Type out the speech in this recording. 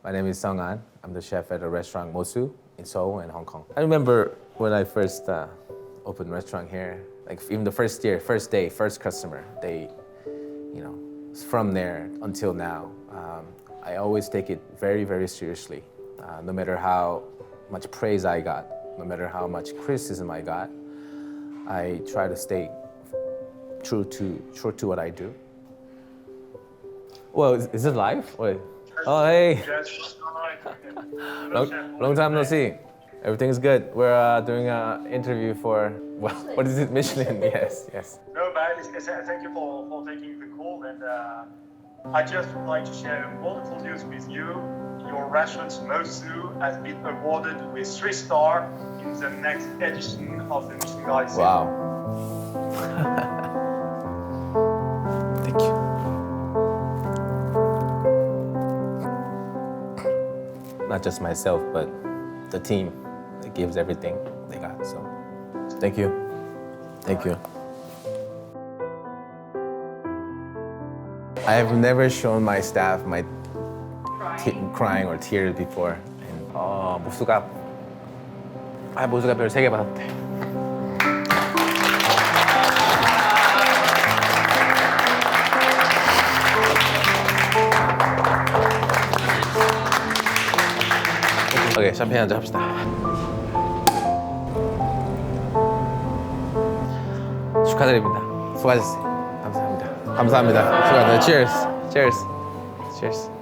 My name is Sung-An. I'm the chef at a restaurant Mosu in Seoul and Hong Kong. I remember when I first opened a restaurant here, like even the first year, first day, first customer, from there until now, I always take it very, very seriously. No matter how much praise I got, no matter how much criticism I got, I try to stay true to what I do. Well, is it live? Wait. Oh, hey. Long time no see. Everything's good. We're doing an interview for, well, what is it, Michelin? Yes. No, but thank you for taking the call. And I just would like to share wonderful news with you. Your restaurant Mosu has been awarded with 3 stars in the next edition of the Michelin Guide Seoul. Wow. Thank you. Not just myself, but the team that gives everything they got. So, thank you. Thank you. I have never shown my staff my crying or tears before. And, 모수가 별 3개 받았대. 오케이, 샴페인 한잔 합시다. 축하드립니다. 수고하셨어요. 감사합니다. 감사합니다. 축하드립니다. Cheers. Cheers. Cheers.